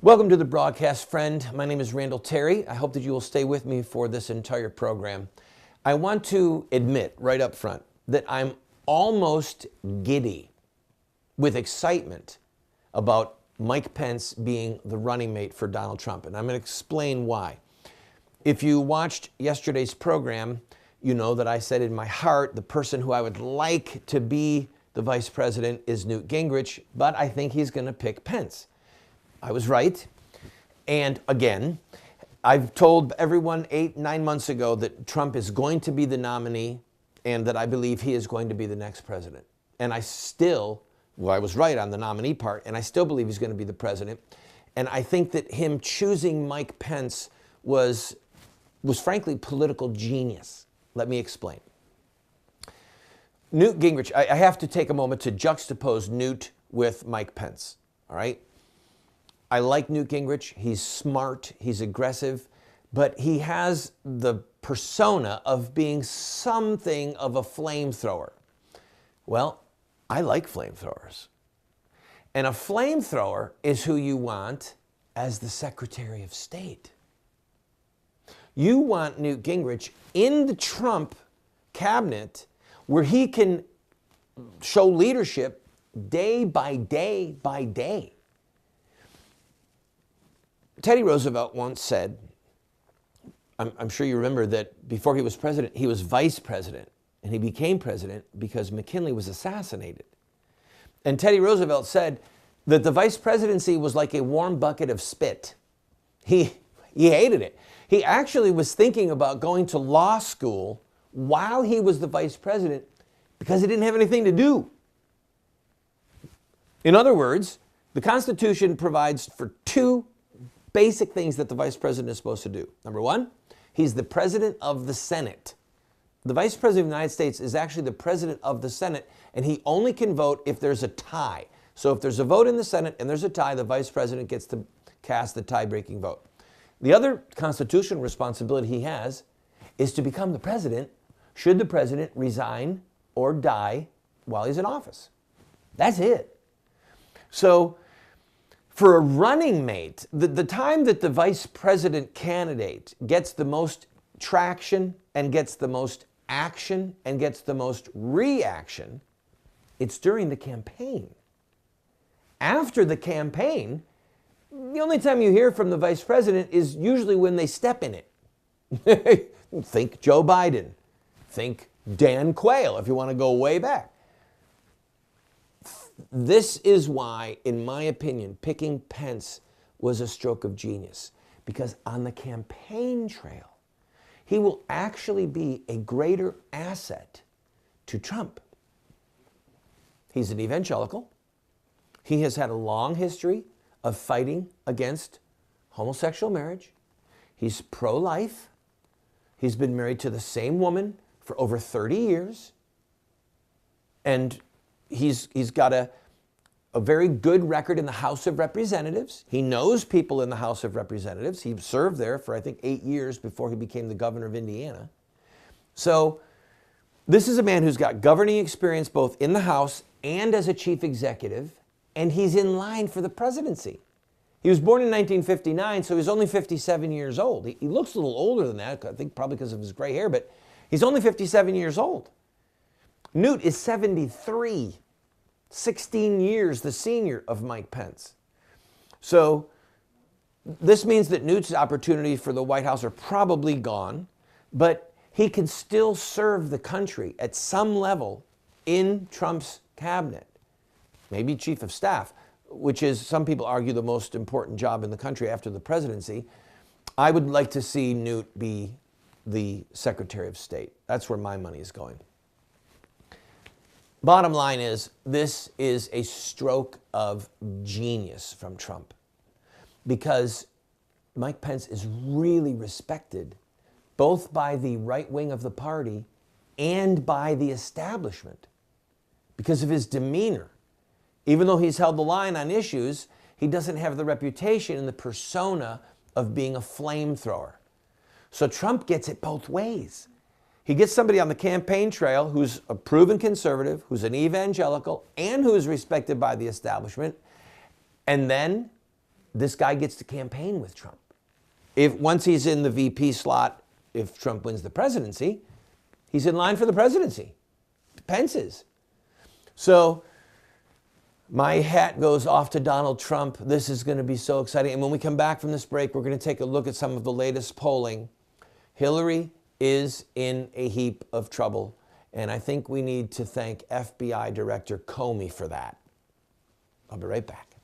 Welcome to the broadcast, friend. My name is Randall Terry. I hope that you will stay with me for this entire program. I want to admit right up front that I'm almost giddy with excitement about Mike Pence being the running mate for Donald Trump, and I'm going to explain why. If you watched yesterday's program, you know that I said in my heart the person who I would like to be the vice president is Newt Gingrich, but I think he's going to pick Pence. I was right. And again, I've told everyone 8-9 months ago that Trump is going to be the nominee and that I believe he is going to be the next president. And I was right on the nominee part, and I still believe he's going to be the president. And I think that him choosing Mike Pence was frankly political genius. Let me explain. Newt Gingrich, I have to take a moment to juxtapose Newt with Mike Pence, all right? I like Newt Gingrich. He's smart, he's aggressive, but he has the persona of being something of a flamethrower. Well, I like flamethrowers. And a flamethrower is who you want as the Secretary of State. You want Newt Gingrich in the Trump cabinet where he can show leadership day by day by day. Teddy Roosevelt once said, I'm sure you remember that before he was president, he was vice president, and he became president because McKinley was assassinated. And Teddy Roosevelt said that the vice presidency was like a warm bucket of spit. He hated it. He actually was thinking about going to law school while he was the vice president because he didn't have anything to do. In other words, the Constitution provides for two basic things that the vice president is supposed to do. Number one, he's the president of the Senate. The vice president of the United States is actually the president of the Senate, and he only can vote if there's a tie. So if there's a vote in the Senate and there's a tie, the vice president gets to cast the tie-breaking vote. The other constitutional responsibility he has is to become the president should the president resign or die while he's in office. That's it. So for a running mate, the time that the vice president candidate gets the most traction and gets the most action and gets the most reaction, it's during the campaign. After the campaign, the only time you hear from the vice president is usually when they step in it. Think Joe Biden. Think Dan Quayle, if you want to go way back. This is why, in my opinion, picking Pence was a stroke of genius. Because on the campaign trail, he will actually be a greater asset to Trump. He's an evangelical. He has had a long history of fighting against homosexual marriage. He's pro-life. He's been married to the same woman for over 30 years. And he's got a very good record in the House of Representatives. He knows people in the House of Representatives. He served there for, I think, 8 years before he became the governor of Indiana. So this is a man who's got governing experience both in the House and as a chief executive, and he's in line for the presidency. He was born in 1959, so he's only 57 years old. He looks a little older than that, I think probably because of his gray hair, but he's only 57 years old. Newt is 73, 16 years the senior of Mike Pence. So this means that Newt's opportunities for the White House are probably gone, but he can still serve the country at some level in Trump's cabinet. Maybe chief of staff, which is, some people argue, the most important job in the country after the presidency. I would like to see Newt be the Secretary of State. That's where my money is going. Bottom line is, this is a stroke of genius from Trump because Mike Pence is really respected both by the right wing of the party and by the establishment because of his demeanor. Even though he's held the line on issues, he doesn't have the reputation and the persona of being a flamethrower. So Trump gets it both ways. He gets somebody on the campaign trail who's a proven conservative, who's an evangelical, and who is respected by the establishment. And then this guy gets to campaign with Trump. If once he's in the VP slot, if Trump wins the presidency, he's in line for the presidency. Pence is. So my hat goes off to Donald Trump. This is going to be so exciting. And when we come back from this break, we're going to take a look at some of the latest polling. Hillary is in a heap of trouble. And I think we need to thank FBI Director Comey for that. I'll be right back.